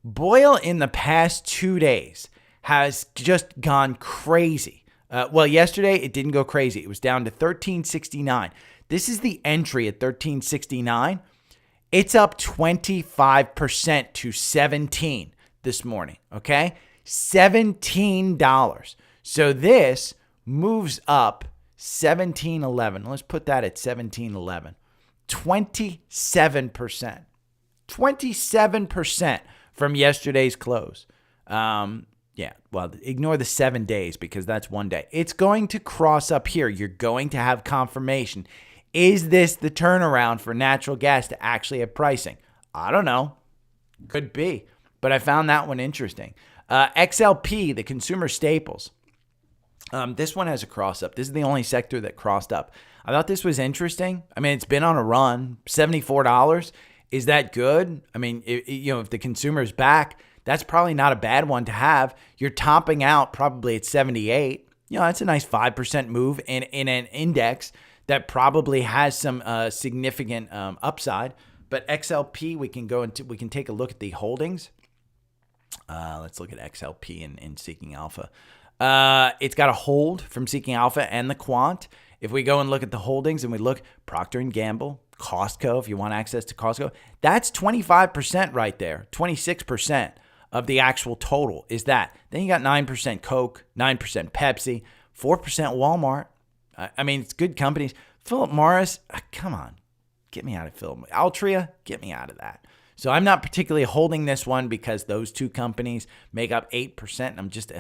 Boyle in the past 2 days has just gone crazy. Well, yesterday it didn't go crazy. It was down to 1369. This is the entry at 1369. It's up 25% to 17 this morning, okay? $17. So this moves up 1711. Let's put that at 1711. 27%. 27% from yesterday's close. Yeah, well, ignore the 7 days because that's 1 day. It's going to cross up here. You're going to have confirmation. Is this the turnaround for natural gas to actually have pricing? I don't know. Could be. But I found that one interesting. XLP, the consumer staples. This one has a cross up. This is the only sector that crossed up. I thought this was interesting. I mean, it's been on a run. $74. Is that good? I mean, if the consumer's back, that's probably not a bad one to have. You're topping out probably at 78. That's a nice 5% move in an index that probably has some significant upside. But XLP, we can take a look at the holdings. Let's look at XLP in Seeking Alpha. It's got a hold from Seeking Alpha and the quant. If we go and look at the holdings and we look Procter & Gamble, Costco, if you want access to Costco, that's 25% right there, 26% of the actual total is that. Then you got 9% Coke, 9% Pepsi, 4% Walmart. I mean, it's good companies. Philip Morris, come on, get me out of Philip. Altria, get me out of that. So I'm not particularly holding this one because those two companies make up 8%. And I'm just,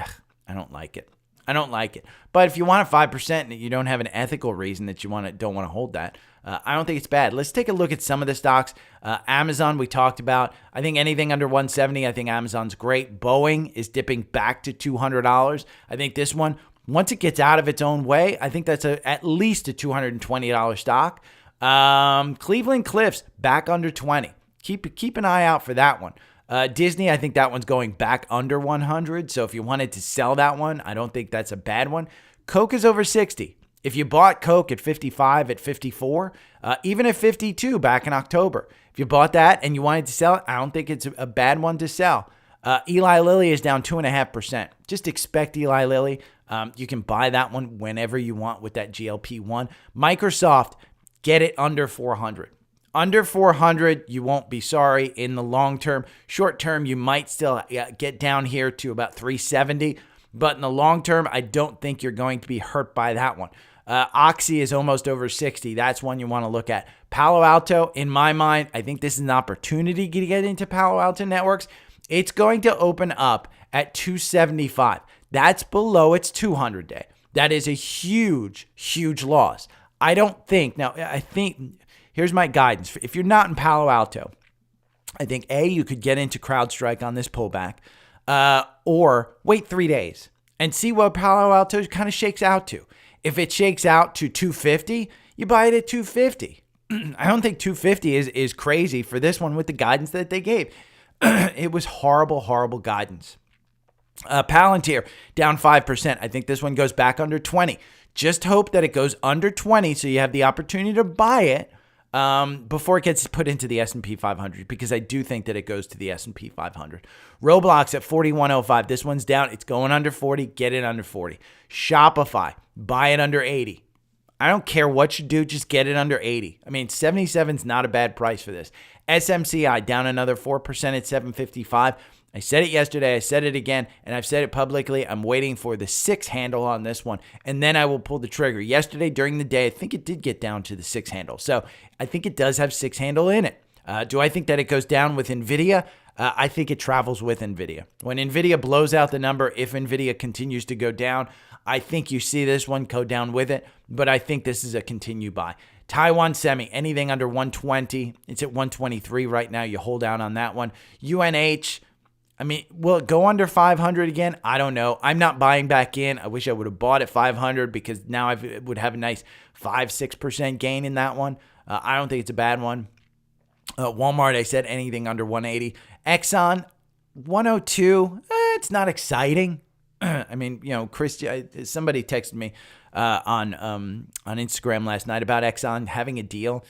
I don't like it. I don't like it. But if you want a 5% and you don't have an ethical reason that you don't want to hold that, I don't think it's bad. Let's take a look at some of the stocks. Amazon, we talked about. I think anything under 170, I think Amazon's great. Boeing is dipping back to $200. I think this one, once it gets out of its own way, I think that's at least a $220 stock. Cleveland Cliffs back under 20. Keep an eye out for that one. Disney, I think that one's going back under 100. So if you wanted to sell that one, I don't think that's a bad one. Coke is over 60. If you bought Coke at 55, at 54, even at 52 back in October, if you bought that and you wanted to sell it, I don't think it's a bad one to sell. Eli Lilly is down 2.5%. Just expect Eli Lilly. You can buy that one whenever you want with that GLP-1. Microsoft, get it under 400. Under 400, you won't be sorry in the long term. Short term, you might still get down here to about 370. But in the long term, I don't think you're going to be hurt by that one. Oxy is almost over 60. That's one you want to look at. Palo Alto, in my mind, I think this is an opportunity to get into Palo Alto Networks. It's going to open up at 275. That's below its 200-day. That is a huge, huge loss. I think, here's my guidance. If you're not in Palo Alto, I think, A, you could get into CrowdStrike on this pullback, or wait 3 days and see what Palo Alto kind of shakes out to. If it shakes out to 250, you buy it at 250. I don't think 250 is crazy for this one with the guidance that they gave. It was horrible, horrible guidance. Palantir down 5%. I think this one goes back under 20. Just hope that it goes under 20 so you have the opportunity to buy it before it gets put into the S&P 500, because I do think that it goes to the S&P 500. Roblox at 41.05. This one's down. It's going under 40. Get it under 40. Shopify, buy it under 80. I don't care what you do, just get it under 80. I mean, 77 is not a bad price for this. SMCI down another 4% at 755. I said it yesterday, I said it again, and I've said it publicly. I'm waiting for the 6 handle on this one, and then I will pull the trigger. Yesterday during the day, I think it did get down to the 6 handle. So I think it does have 6 handle in it. Do I think that it goes down with NVIDIA? I think it travels with NVIDIA. When NVIDIA blows out the number, if NVIDIA continues to go down, I think you see this one go down with it, but I think this is a continue buy. Taiwan Semi, anything under 120. It's at 123 right now. You hold down on that one. UNH, I mean, will it go under 500 again? I don't know. I'm not buying back in. I wish I would have bought at 500 because now I would have a nice 5-6% gain in that one. I don't think it's a bad one. Walmart, I said anything under 180. Exxon, 102. It's not exciting. I mean, you know, somebody texted me on Instagram last night about Exxon having a deal.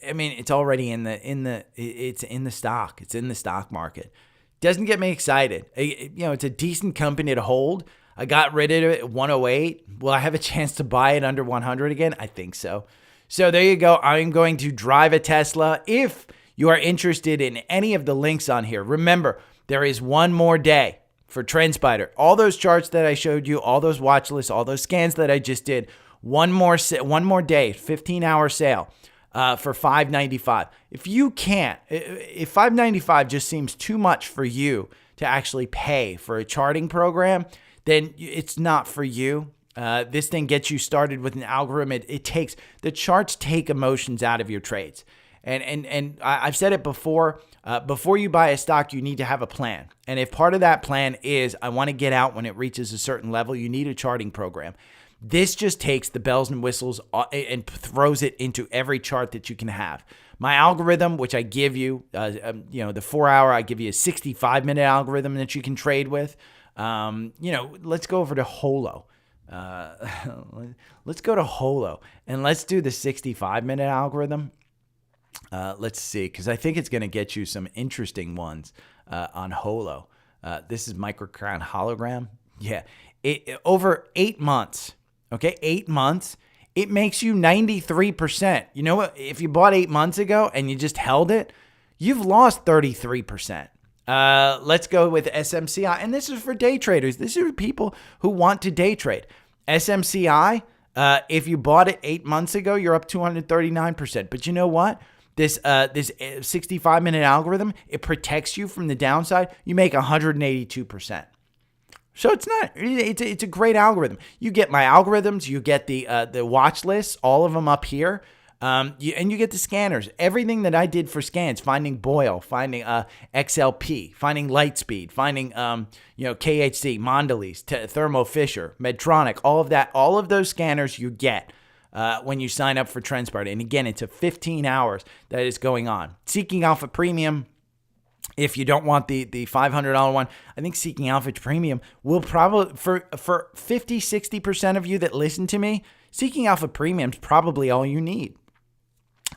I mean, it's already it's in the stock. It's in the stock market. Doesn't get me excited. You know, it's a decent company to hold. I got rid of it at 108. Will I have a chance to buy it under 100 again? I think so. So there you go. I'm going to drive a Tesla. If you are interested in any of the links on here, remember, there is one more day for TrendSpider. All those charts that I showed you, all those watch lists, all those scans that I just did, one more day, 15-hour sale for $595. If you can't, if $595 just seems too much for you to actually pay for a charting program, then it's not for you. This thing gets you started with an algorithm. The charts take emotions out of your trades. And I've said it before, before you buy a stock, you need to have a plan. And if part of that plan is I want to get out when it reaches a certain level, you need a charting program. This just takes the bells and whistles and throws it into every chart that you can have. My algorithm, which I give you, the 4 hour, I give you a 65-minute algorithm that you can trade with. Let's go over to Holo. Let's go to Holo and let's do the 65-minute algorithm. Let's see, because I think it's going to get you some interesting ones on Holo. This is Microcrown Hologram. Yeah, over 8 months. Okay, 8 months. It makes you 93%. You know what? If you bought 8 months ago and you just held it, you've lost 33%. Let's go with SMCI. And this is for day traders. This is people who want to day trade. SMCI, if you bought it 8 months ago, you're up 239%. But you know what? This 65-minute algorithm, it protects you from the downside. You make 182%. So it's a great algorithm. You get my algorithms, you get the watch lists, all of them up here. And you get the scanners. Everything that I did for scans, finding Boyle, finding XLP, finding Lightspeed, finding KHC, Mondelez, Thermo Fisher, Medtronic, all of that, all of those scanners you get when you sign up for TrendSmart. And again, it's a 15 hours that is going on. Seeking Alpha Premium, if you don't want the $500 one, I think Seeking Alpha Premium will probably, for 50-60% of you that listen to me, Seeking Alpha Premium is probably all you need.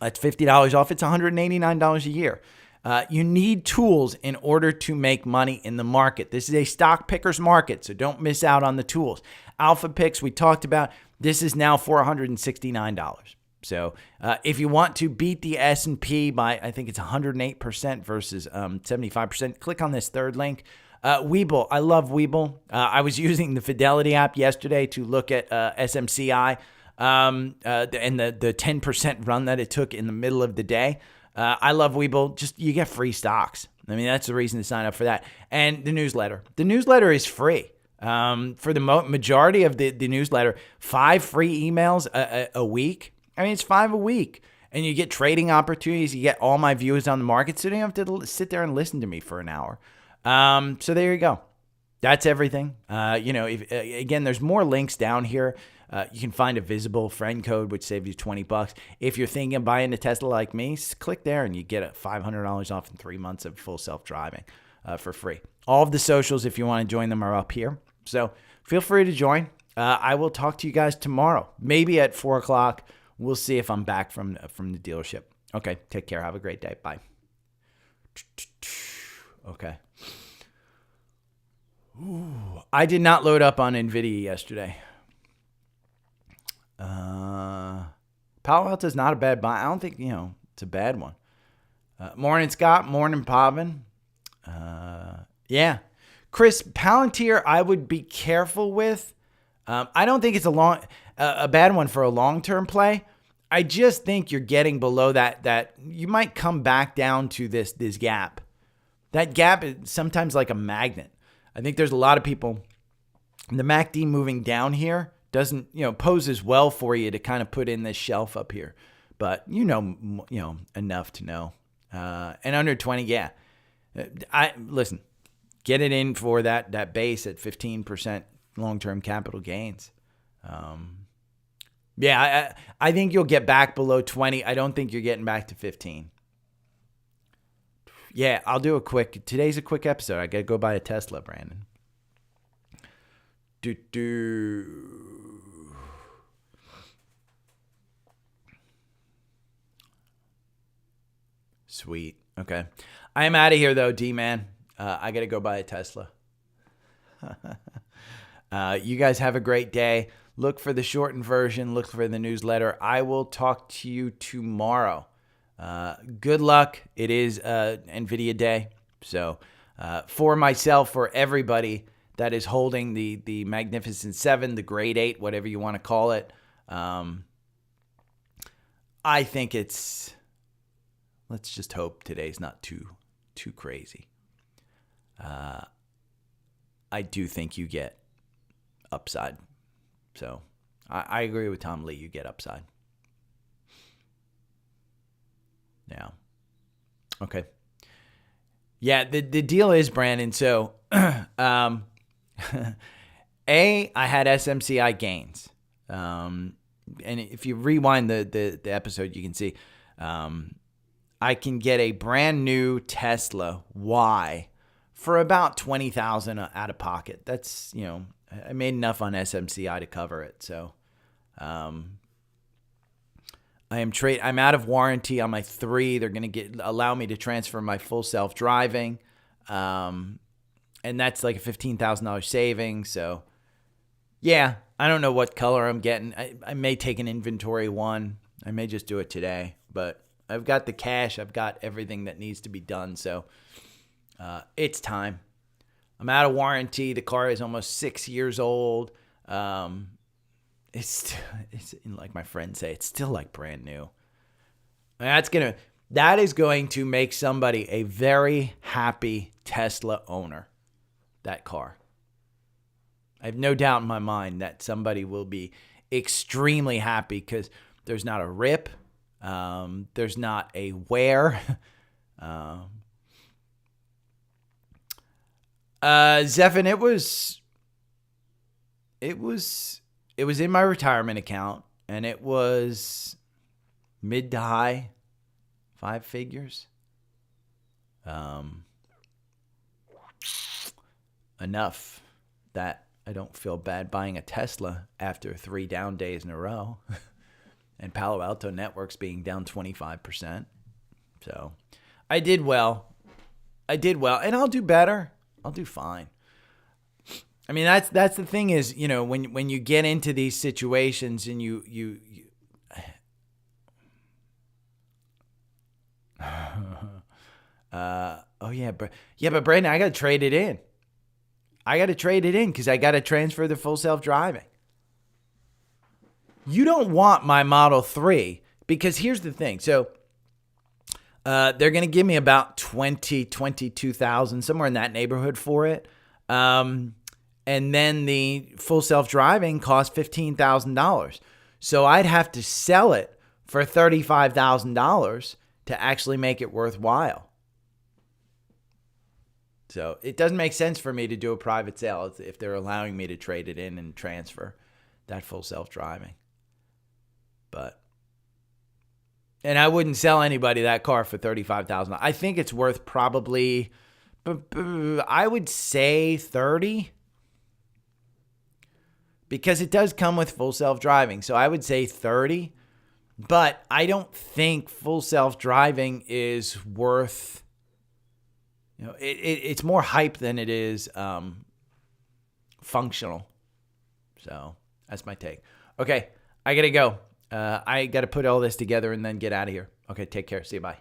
That's $50 off. It's $189 a year. You need tools in order to make money in the market. This is a stock picker's market, so don't miss out on the tools. Alpha Picks, we talked about. This is now $469. So if you want to beat the S&P by, I think it's 108% versus 75%, click on this third link. Webull, I love Webull. I was using the Fidelity app yesterday to look at SMCI and the 10% run that it took in the middle of the day. I love Webull. Just, you get free stocks. I mean, that's the reason to sign up for that. And the newsletter. The newsletter is free. For the majority of the newsletter, 5 free emails a week. I mean, it's 5 a week. And you get trading opportunities. You get all my views on the market. So you don't have to sit there and listen to me for an hour. So there you go. That's everything. Again, there's more links down here. You can find a visible friend code, which saves you $20. If you're thinking of buying a Tesla like me, click there and you get a $500 off in 3 months of full self-driving for free. All of the socials, if you want to join them, are up here. So feel free to join. I will talk to you guys tomorrow, maybe at 4 o'clock. We'll see if I'm back from the dealership. Okay, take care. Have a great day. Bye. Okay. Ooh, I did not load up on NVIDIA yesterday. Palo Alto is not a bad buy. I don't think, it's a bad one. Morning, Scott. Morning, Pavin. Yeah. Chris, Palantir, I would be careful with. I don't think it's a bad one for a long-term play. I just think you're getting below that you might come back down to this gap. That gap is sometimes like a magnet. I think there's a lot of people, the MACD moving down here doesn't, poses well for you to kind of put in this shelf up here. But enough to know. And under 20, yeah. Listen, get it in for that base at 15% long-term capital gains. I think you'll get back below 20. I don't think you're getting back to 15. Yeah, I'll do today's a quick episode. I got to go buy a Tesla, Brandon. Sweet. Okay. I am out of here, though, D-Man. I got to go buy a Tesla. You guys have a great day. Look for the shortened version. Look for the newsletter. I will talk to you tomorrow. Good luck. It is NVIDIA Day. So for myself, for everybody that is holding the Magnificent 7, the Grade 8, whatever you want to call it, I think let's just hope today's not too crazy. I do think you get upside. So I agree with Tom Lee. You get upside. Yeah. Okay. Yeah, the deal is, Brandon, so I had SMCI gains. And if you rewind the episode, you can see I can get a brand new Tesla Y for about $20,000 out of pocket. That's, I made enough on SMCI to cover it. So I'm out of warranty on my 3. They're going to allow me to transfer my full self-driving. And that's like a $15,000 saving. So yeah, I don't know what color I'm getting. I may take an inventory one. I may just do it today, but I've got the cash. I've got everything that needs to be done. So it's time. I'm out of warranty. The car is almost 6 years old. It's like my friends say, it's still like brand new. And that is going to make somebody a very happy Tesla owner. That car. I have no doubt in my mind that somebody will be extremely happy because there's not a rip. There's not a wear. Zephin, it was in my retirement account. and it was mid to high 5 figures. Enough that I don't feel bad buying a Tesla after 3 down days in a row. And Palo Alto Networks being down 25%. So I did well. And I'll do better. I'll do fine. I mean, that's the thing is, you know, when you get into these situations and you but Brandon, I got to trade it in. Because I got to transfer the full self-driving. You don't want my Model 3 because here's the thing. So they're going to give me about 22,000, somewhere in that neighborhood for it. And then the full self-driving costs $15,000. So I'd have to sell it for $35,000 to actually make it worthwhile. So it doesn't make sense for me to do a private sale if they're allowing me to trade it in and transfer that full self-driving. And I wouldn't sell anybody that car for $35,000. I think it's worth probably, I would say 30, because it does come with full self-driving. So I would say 30, but I don't think full self-driving is worth, you know, it's more hype than it is functional. So that's my take. Okay, I got to go. I got to put all this together and then get out of here. Okay, take care. See you. Bye.